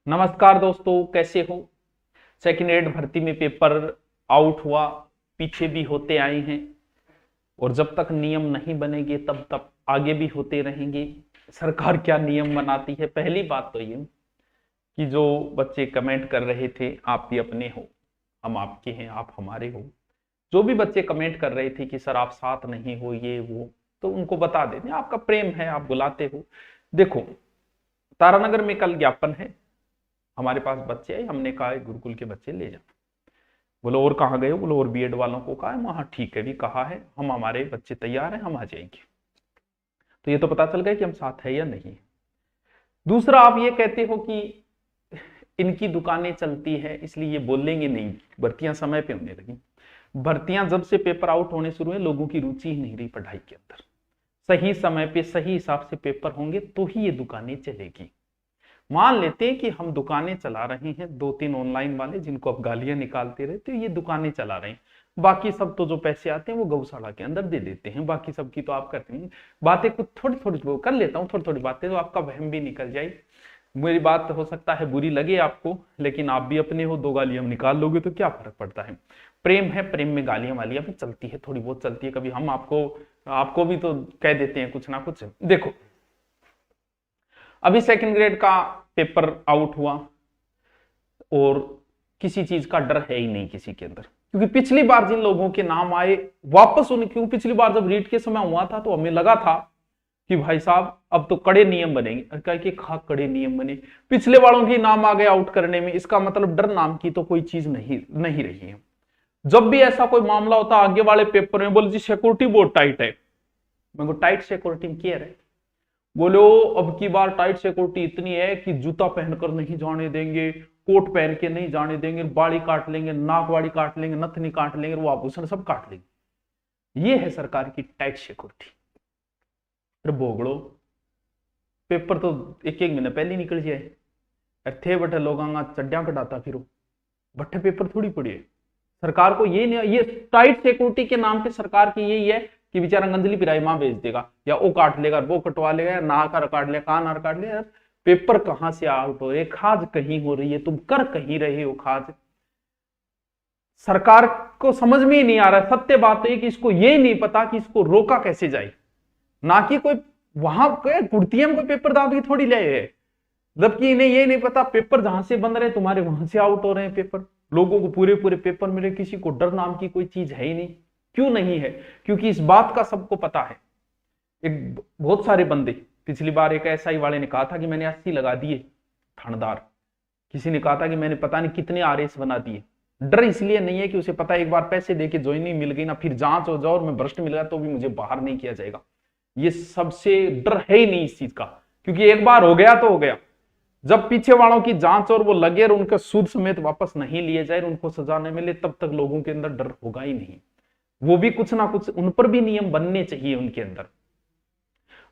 नमस्कार दोस्तों, कैसे हो। सेकेंड ग्रेड भर्ती में पेपर आउट हुआ, पीछे भी होते आए हैं और जब तक नियम नहीं बनेंगे तब तक आगे भी होते रहेंगे। सरकार क्या नियम बनाती है। पहली बात तो ये कि जो बच्चे कमेंट कर रहे थे, आप भी अपने हो, हम आपके हैं, आप हमारे हो। जो भी बच्चे कमेंट कर रहे थे कि सर आप साथ नहीं हो, ये वो, तो उनको बता देते हैं आपका प्रेम है, आप बुलाते हो। देखो, तारानगर में कल ज्ञापन है, हमारे पास बच्चे आए, हमने कहा गुरुकुल के बच्चे ले जाओ। बोलो और कहाँ गए हो, बोलो और बीएड वालों को कहा है। वहां ठीक है, भी कहा है, हम हमारे बच्चे तैयार हैं, हम आ जाएंगे। तो ये तो पता चल गया कि हम साथ है या नहीं। दूसरा, आप ये कहते हो कि इनकी दुकानें चलती है इसलिए ये बोलेंगे नहीं, भर्तियां समय पे होने लगी। भर्तियां जब से पेपर आउट होने शुरू हुए, लोगों की रुचि ही नहीं रही पढ़ाई के अंदर। सही समय पे सही हिसाब से पेपर होंगे तो ही ये दुकानें चलेगी। मान लेते हैं कि हम दुकानें चला रहे हैं, 2-3 ऑनलाइन वाले जिनको आप गालियां निकालते रहते हो, ये दुकानें चला रहे हैं। बाकी सब तो जो पैसे आते हैं वो गौशाला के अंदर दे देते हैं। बाकी सब की तो आप करते हैं बातें, कुछ थोड़ी थोड़ी कर लेता हूँ, थोड़ी थोड़ी बातें, तो आपका वहम भी निकल जाए। मेरी बात हो सकता है बुरी लगे आपको, लेकिन आप भी अपने हो, 2 गालियां निकाल लोगे तो क्या फर्क पड़ता है। प्रेम है, प्रेम में गालियां वालियां भी चलती है, थोड़ी बहुत चलती है। कभी हम आपको आपको भी तो कह देते हैं कुछ ना कुछ। देखो, अभी सेकंड ग्रेड का पेपर आउट हुआ और किसी चीज का डर है ही नहीं किसी के अंदर, क्योंकि पिछली बार जिन लोगों के नाम आए वापस उन, क्यों पिछली बार जब रीट के समय हुआ था तो हमें लगा था कि भाई साहब अब तो कड़े नियम बनेंगे। क्या कि कड़े नियम बने, पिछले वालों के नाम आ गए आउट करने में, इसका मतलब डर नाम की तो कोई चीज नहीं नहीं रही है। जब भी ऐसा कोई मामला होता आगे वाले पेपर में, बोले जी सिक्योरिटी बहुत टाइट है। मैं टाइट सिक्योरिटी में क्या है, बोलो अब की बार टाइट सिक्योरिटी इतनी है कि जूता पहनकर नहीं जाने देंगे, कोट पहन के नहीं जाने देंगे, बाड़ी काट लेंगे, नाक वाड़ी काट लेंगे, नथनी काट लेंगे, वो आभूषण सब काट लेंगे। ये है सरकार की टाइट सिक्योरिटी। फिर भोगड़ो, पेपर तो एक एक महीने पहले निकल जाए। थे बटे लोग चड्डिया कटाता फिर बट्टे पेपर थोड़ी पड़ी है। सरकार को ये नहीं, ये टाइट सिक्योरिटी के नाम पे सरकार की यही है कि बेचारा गंदली पिराई मां भेज देगा, या वो काट लेगा, वो कटवा लेगा, या नाक काट लेगा, कान काट लेगा। पेपर कहां से आउट हो रहे, खाज कहीं हो रही है, तुम कर कहीं रहे हो खाज। सरकार को समझ में ही नहीं आ रहा। सत्य बात है कि इसको ये नहीं पता कि इसको रोका कैसे जाए। ना कि कोई वहां कुर्तियां में कोई पेपर दाब की थोड़ी ले है, जबकि इन्हें ये नहीं पता पेपर जहां से बन रहे हैं तुम्हारे वहां से आउट हो रहे हैं पेपर। लोगों को पूरे पूरे पेपर मिले, किसी को डर नाम की कोई चीज है ही नहीं। क्यों नहीं है? क्योंकि इस बात का सबको पता है। एक बहुत सारे बंदे, पिछली बार एक एसआई वाले ने कहा था कि मैंने 80 लगा दिए थानेदार, किसी ने कहा था कि मैंने पता नहीं कितने आरएस बना दिए। डर इसलिए नहीं है कि उसे पता है एक बार पैसे देके ज्वाइनिंग मिल गई ना, फिर जांच हो जाओ और मैं भ्रष्ट मिल गया तो भी मुझे बाहर नहीं किया जाएगा। ये सबसे डर है ही नहीं इस चीज का, क्योंकि एक बार हो गया तो हो गया। जब पीछे वालों की जांच और वो लगे और उनका सूद समेत वापस नहीं लिए जाए, उनको सजा नहीं मिले, तब तक लोगों के अंदर डर होगा ही नहीं। वो भी कुछ ना कुछ, उन पर भी नियम बनने चाहिए उनके अंदर।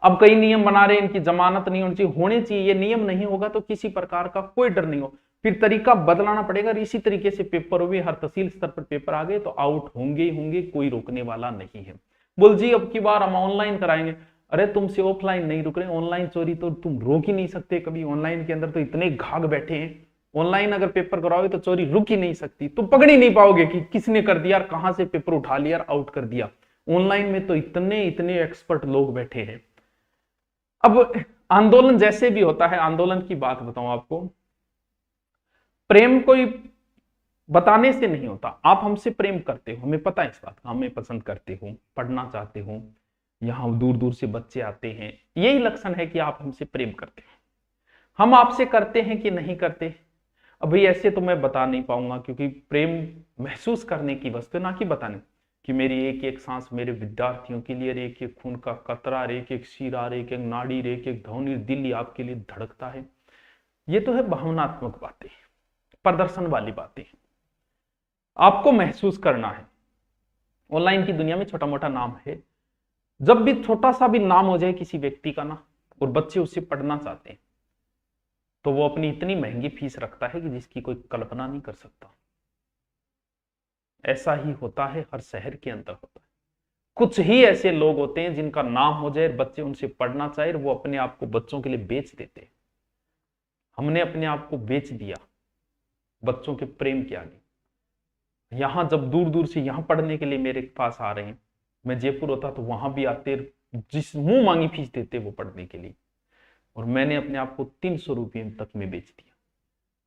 अब कई नियम बना रहे, इनकी जमानत नहीं होनी चाहिए। ये नियम नहीं होगा तो किसी प्रकार का कोई डर नहीं हो, फिर तरीका बदलाना पड़ेगा। इसी तरीके से पेपर भी हर तहसील स्तर पर पेपर आ गए तो आउट होंगे होंगे, कोई रोकने वाला नहीं है। बोल जी अब की बार हम ऑनलाइन कराएंगे। अरे तुमसे ऑफलाइन नहीं रुक रहे, ऑनलाइन चोरी तो तुम रोक ही नहीं सकते कभी। ऑनलाइन के अंदर तो इतने घाघ बैठे हैं, ऑनलाइन अगर पेपर कराओगे तो चोरी रुक ही नहीं सकती। तुम पकड़ ही नहीं पाओगे कि किसने कर दिया, कहां से पेपर उठा लिया, आउट कर दिया। ऑनलाइन में तो इतने इतने एक्सपर्ट लोग बैठे हैं। अब आंदोलन जैसे भी होता है, आंदोलन की बात बताऊं आपको, प्रेम कोई बताने से नहीं होता। आप हमसे प्रेम करते हो, हमें पता है इस बात का, हमें पसंद करते हो, पढ़ना चाहते हो, यहां दूर दूर से बच्चे आते हैं, यही लक्षण है कि आप हमसे प्रेम करते हैं। हम आपसे करते हैं कि नहीं करते, अभी ऐसे तो मैं बता नहीं पाऊंगा, क्योंकि प्रेम महसूस करने की वस्तु, ना कि बताने कि मेरी एक एक सांस मेरे विद्यार्थियों के लिए, एक एक खून का कतरा, एक एक शीरा, एक एक नाड़ी, एक एक धौनी, दिल ही आपके लिए धड़कता है। ये तो है भावनात्मक बातें, प्रदर्शन वाली बातें, आपको महसूस करना है। ऑनलाइन की दुनिया में छोटा मोटा नाम है, जब भी छोटा सा भी नाम हो जाए किसी व्यक्ति का ना, और बच्चे उससे पढ़ना चाहते हैं, तो वो अपनी इतनी महंगी फीस रखता है कि जिसकी कोई कल्पना नहीं कर सकता। ऐसा ही होता है, हर शहर के अंदर होता है। कुछ ही ऐसे लोग होते हैं जिनका नाम हो जाए, बच्चे उनसे पढ़ना चाहे, वो अपने आप को बच्चों के लिए बेच देते हैं। हमने अपने आप को बेच दिया बच्चों के प्रेम के आगे। यहां जब दूर दूर से यहां पढ़ने के लिए मेरे पास आ रहे हैं, मैं जयपुर होता तो वहां भी आते, जिस मुंह मांगी फीस देते वो पढ़ने के लिए, और मैंने अपने आप को 300 रुपये तक में बेच दिया।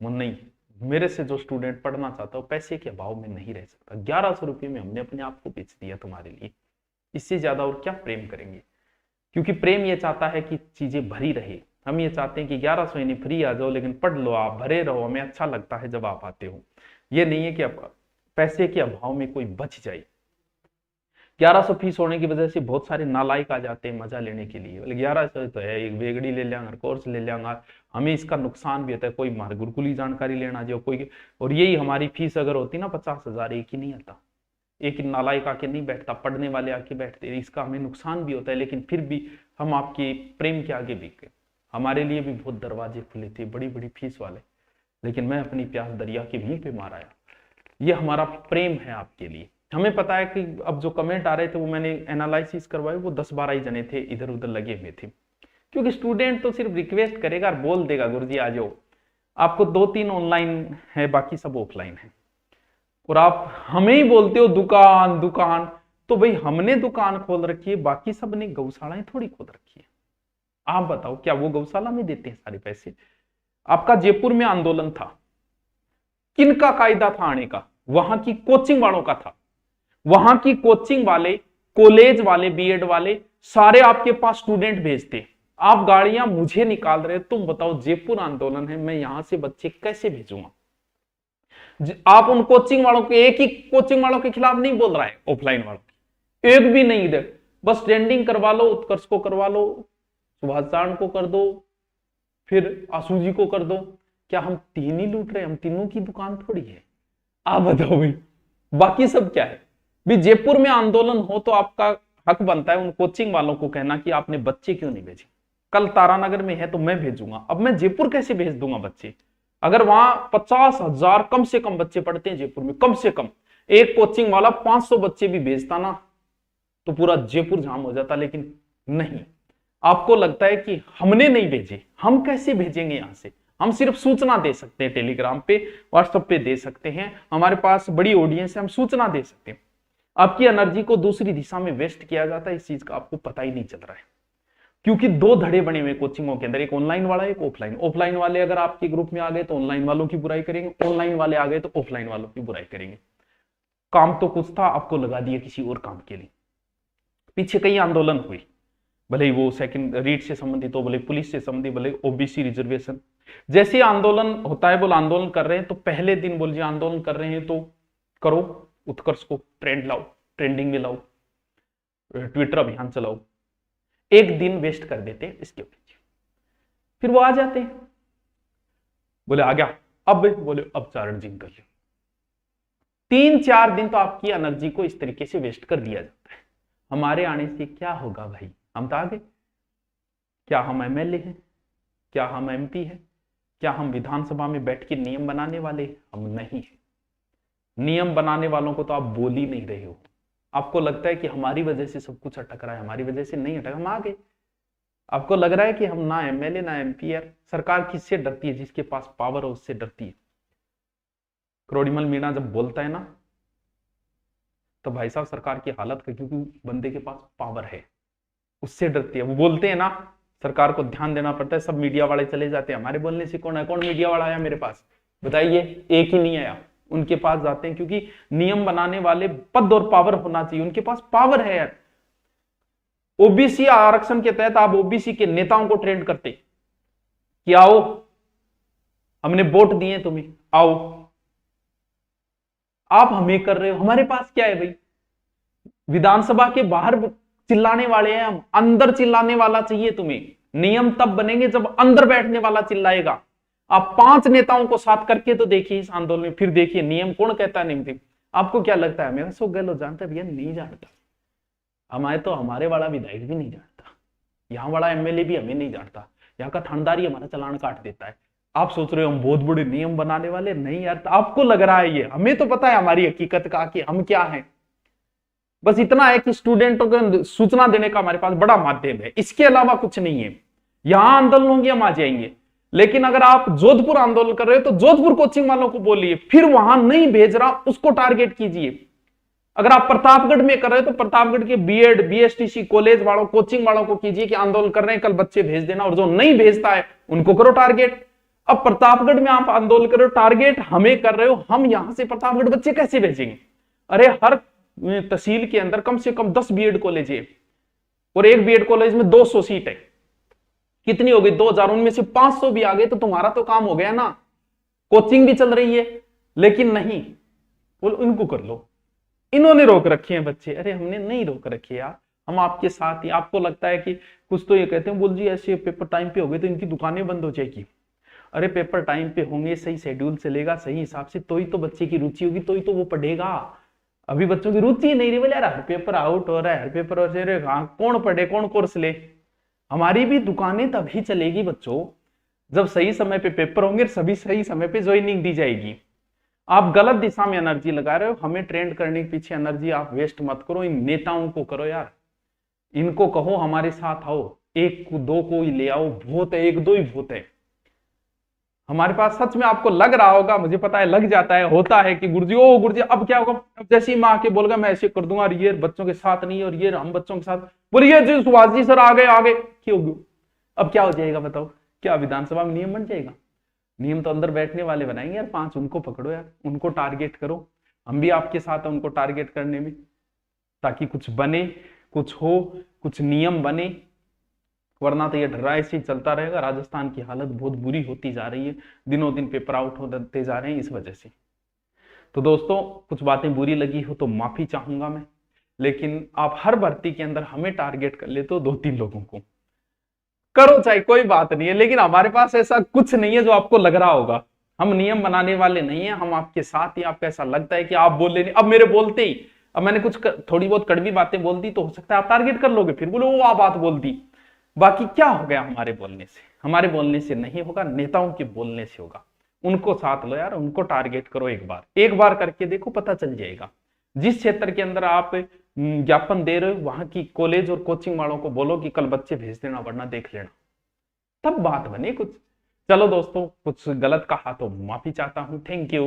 वो नहीं, मेरे से जो स्टूडेंट पढ़ना चाहता है वो पैसे के अभाव में नहीं रह सकता। 1100 रुपये में हमने अपने आप को बेच दिया तुम्हारे लिए, इससे ज्यादा और क्या प्रेम करेंगे? क्योंकि प्रेम ये चाहता है कि चीजें भरी रहे। हम ये चाहते हैं कि 1100 नहीं फ्री आ जाओ, लेकिन पढ़ लो, आप भरे रहो, हमें अच्छा लगता है जब आप आते हो। ये नहीं है कि आप पैसे के अभाव में कोई बच जाए। 1100 फीस होने की वजह से बहुत सारे नालायक आ जाते हैं मजा लेने के लिए, 1100 तो है, एक बेगड़ी ले लेंगे, कोर्स ले लेंगे, हमें इसका नुकसान भी होता है। कोई हमारे गुरुकुली जानकारी लेना जो कोई, और यही हमारी फीस अगर होती ना 50,000, एक ही नहीं आता, एक नालायक आके नहीं बैठता, पढ़ने वाले आके बैठते, इसका हमें नुकसान भी होता है। लेकिन फिर भी हम आपके प्रेम के आगे बिक गए। हमारे लिए भी बहुत दरवाजे खुले थे, बड़ी बड़ी फीस वाले, लेकिन मैं अपनी प्यास दरिया के मुंह पे मार आया। ये हमारा प्रेम है आपके लिए। हमें पता है कि अब जो कमेंट आ रहे थे वो मैंने एनालिसिस करवाए, वो 10-12 ही जने थे इधर उधर लगे हुए थे। क्योंकि स्टूडेंट तो सिर्फ रिक्वेस्ट करेगा और बोल देगा गुरुजी आ जाओ, आपको 2-3 ऑनलाइन है, बाकी सब ऑफलाइन है, और आप हमें ही बोलते हो दुकान दुकान। तो भाई हमने दुकान खोल रखी है, बाकी सब ने गौशालाएं थोड़ी खोल रखी है। आप बताओ क्या वो गौशाला में देते हैं सारे पैसे? आपका जयपुर में आंदोलन था, किनका कायदा था आने का? वहां की कोचिंग वालों का था। वहां की कोचिंग वाले, कॉलेज वाले, बीएड वाले सारे आपके पास स्टूडेंट भेजते। आप गाड़ियां मुझे निकाल रहे, तुम बताओ जयपुर आंदोलन है, मैं यहां से बच्चे कैसे भेजूंगा? आप उन कोचिंग वालों के, एक ही कोचिंग वालों के खिलाफ नहीं बोल रहा है, ऑफलाइन वालों के एक भी नहीं इधर, बस ट्रेंडिंग करवा लो, उत्कर्ष को करवा लो, सुभाष चारण को कर दो, फिर आशु जी को कर दो। क्या हम तीन ही लूट रहे? हम तीनों की दुकान थोड़ी है। आप बताओ भाई, बाकी सब क्या है? भी जयपुर में आंदोलन हो तो आपका हक बनता है उन कोचिंग वालों को कहना कि आपने बच्चे क्यों नहीं भेजे। कल तारानगर में है तो मैं भेजूंगा, अब मैं जयपुर कैसे भेज दूंगा बच्चे? अगर वहां 50,000 कम से कम बच्चे पढ़ते हैं जयपुर में, कम से कम एक कोचिंग वाला 500 बच्चे भी भेजता ना, तो पूरा जयपुर जाम हो जाता। लेकिन नहीं, आपको लगता है कि हमने नहीं भेजे, हम कैसे भेजेंगे यहां से? हम सिर्फ सूचना दे सकते हैं, टेलीग्राम पे, व्हाट्सएप पे दे सकते हैं, हमारे पास बड़ी ऑडियंस है, हम सूचना दे सकते हैं। आपकी एनर्जी को दूसरी दिशा में वेस्ट किया जाता है, इस चीज का आपको पता ही नहीं चल रहा है। क्योंकि 2 धड़े बने हुए कोचिंगों के अंदर, एक ऑनलाइन वाला, एक ऑफलाइन। ऑफलाइन वाले अगर आपके ग्रुप में आ गए तो ऑनलाइन वालों की बुराई करेंगे, ऑनलाइन वाले आ गए तो ऑफलाइन वालों की बुराई करेंगे। काम तो कुछ था, आपको लगा दिया किसी और काम के लिए। पीछे कई आंदोलन हुई, भले ही वो सेकंड रीट से संबंधित हो, भले पुलिस से संबंधित, भले ओबीसी रिजर्वेशन। जैसे आंदोलन होता है, बोल आंदोलन कर रहे हैं तो पहले दिन बोल जी आंदोलन कर रहे हैं तो करो, उत्कर्ष को ट्रेंड लाओ, ट्रेंडिंग में लाओ, ट्विटर अभियान चलाओ। एक दिन वेस्ट कर देते हैं इसके पीछे, फिर वो आ जाते हैं, बोले आ गया, अब बोले अब चार्जिंग कर लो। 3-4 दिन तो आपकी एनर्जी को इस तरीके से वेस्ट कर दिया जाता है। हमारे आने से क्या होगा भाई? हम तो आगे, क्या हम एमएलए हैं? क्या हम एमपी हैं? क्या हम विधानसभा में बैठ के नियम बनाने वाले? हम नहीं है। नियम बनाने वालों को तो आप बोल ही नहीं रहे हो। आपको लगता है कि हमारी वजह से सब कुछ अटक रहा है, हमारी वजह से नहीं अटका, हम आ गए। आपको लग रहा है कि हम ना एमएलए ना एमपी है। सरकार किससे डरती है? जिसके पास पावर हो उससे डरती है। क्रोड़ीमल मीणा जब बोलता है ना, तो भाई साहब सरकार की हालत का, क्योंकि बंदे के पास पावर है, उससे डरती है। वो बोलते हैं ना, सरकार को ध्यान देना पड़ता है, सब मीडिया वाले चले जाते हैं, हमारे बोलने से कौन है? कौन मीडिया वाला आया मेरे पास? बताइए, एक ही नहीं आया। उनके पास जाते हैं, क्योंकि नियम बनाने वाले पद और पावर होना चाहिए, उनके पास पावर है यार। ओबीसी आरक्षण के तहत आप ओबीसी के नेताओं को ट्रेंड करते कि आओ, हमने वोट दिए तुम्हें, आओ। आप हमें कर रहे हो, हमारे पास क्या है भाई? विधानसभा के बाहर चिल्लाने वाले हैं हम, अंदर चिल्लाने वाला चाहिए तुम्हें। नियम तब बनेंगे जब अंदर बैठने वाला चिल्लाएगा। आप 5 नेताओं को साथ करके तो देखिए इस आंदोलन में, फिर देखिए नियम कौन कहता है नियम। आपको क्या लगता है? मेरा सो गहलोत जानता है? भैया नहीं जानता। हमारे तो हमारे वाला विधायक भी नहीं जानता, यहाँ वाला एमएलए भी हमें नहीं जानता, यहाँ का थानेदारी हमारा चालान काट देता है। आप सोच रहे हो हम बहुत बड़े नियम बनाने वाले? नहीं यार, तो आपको लग रहा है ये, हमें तो पता है हमारी हकीकत का कि हम क्या हैं। बस इतना है कि स्टूडेंटों को सूचना देने का हमारे पास बड़ा माध्यम है, इसके अलावा कुछ नहीं है। यहां आंदोलन होंगे हम आ जाएंगे, लेकिन अगर आप जोधपुर आंदोलन कर रहे हो तो जोधपुर कोचिंग वालों को बोलिए, फिर वहां नहीं भेज रहा उसको टारगेट कीजिए। अगर आप प्रतापगढ़ में कर रहे हो तो प्रतापगढ़ के बीएड बीएसटीसी कॉलेज वालों कोचिंग वालों को कीजिए कि आंदोलन कर रहे हैं कल बच्चे भेज देना, और जो नहीं भेजता है उनको करो टारगेट। अब प्रतापगढ़ में आप आंदोलन कर रहे हो, टारगेट हमें कर रहे हो, हम यहां से प्रतापगढ़ बच्चे कैसे भेजेंगे? अरे हर तहसील के अंदर कम से कम 10 बीएड कॉलेज है और एक बीएड कॉलेज में 200 सीट है, कितनी हो गई? 2000। उनमें से 500 भी आ गए तो तुम्हारा तो काम हो गया ना। कोचिंग भी चल रही है, लेकिन नहीं, बोलो इनको कर लो, इन्होंने रोक रखे हैं बच्चे। अरे हमने नहीं रोक रखे यार, हम आपके साथ ही। आपको लगता है कि कुछ तो ये कहते हैं बोल जी ऐसे पेपर टाइम पे हो गए तो इनकी दुकानें बंद हो जाएगी। अरे पेपर टाइम पे होंगे, सही शेड्यूल चलेगा, सही हिसाब से, तो ही तो बच्चे की रुचि होगी, तो ही तो वो पढ़ेगा। अभी बच्चों की रुचि नहीं रही, बोले यार हर पेपर आउट हो रहा है, हर पेपर हो रहा है, कौन पढ़े, कौन कोर्स ले। हमारी भी दुकानें तभी चलेगी बच्चों जब सही समय पे पेपर होंगे, सभी सही समय पे ज्वाइनिंग दी जाएगी। आप गलत दिशा में एनर्जी लगा रहे हो, हमें ट्रेंड करने के पीछे एनर्जी आप वेस्ट मत करो। इन नेताओं को करो यार, इनको कहो हमारे साथ आओ, एक को दो को ही ले आओ, बहुत है, एक दो ही बहुत है। हमारे पास सच में आपको लग रहा होगा, मुझे पता है लग जाता है, होता है कि गुरुजी ओ गुरुजी अब क्या होगा, अब जैसे ही माँ आके बोलेगा मैं ऐसे कर दूंगा, और ये बच्चों के साथ नहीं है और ये हम बच्चों के साथ, बोलिए जी सुभाष जी सर आगे आगे, क्यों अब क्या हो जाएगा बताओ? क्या विधानसभा में नियम बन जाएगा? नियम तो अंदर बैठने वाले बनाएंगे यार, 5 उनको पकड़ो यार, उनको टारगेट करो। हम भी आपके साथ हैं उनको टारगेट करने में, ताकि कुछ बने, कुछ हो, कुछ नियम बने, वरना तो ये ढर्रा ऐसे ही चलता रहेगा। राजस्थान की हालत बहुत बुरी होती जा रही है, दिनों दिन पेपर आउट होते जा रहे हैं इस वजह से। तो दोस्तों कुछ बातें बुरी लगी हो तो माफी चाहूंगा मैं, लेकिन आप हर भर्ती के अंदर हमें टारगेट कर लेते हो, 2-3 लोगों को करो चाहे कोई बात नहीं है, लेकिन हमारे पास ऐसा कुछ नहीं है जो आपको लग रहा होगा। हम नियम बनाने वाले नहीं है, हम आपके साथ ही। आपको ऐसा लगता है कि आप बोले नहीं, अब मेरे बोलते ही अब मैंने कुछ थोड़ी बहुत कड़वी बातें बोल दी तो हो सकता है आप टारगेट कर लोगे, फिर बोलो वो आप बात बोल दी। बाकी क्या हो गया हमारे बोलने से? हमारे बोलने से नहीं होगा, नेताओं के बोलने से होगा। उनको साथ लो यार, उनको टारगेट करो, एक बार करके देखो, पता चल जाएगा। जिस क्षेत्र के अंदर आप ज्ञापन दे रहे हो वहां की कॉलेज और कोचिंग वालों को बोलो कि कल बच्चे भेज देना, वरना देख लेना, तब बात बने कुछ। चलो दोस्तों, कुछ गलत कहा तो माफी चाहता हूं। Thank you.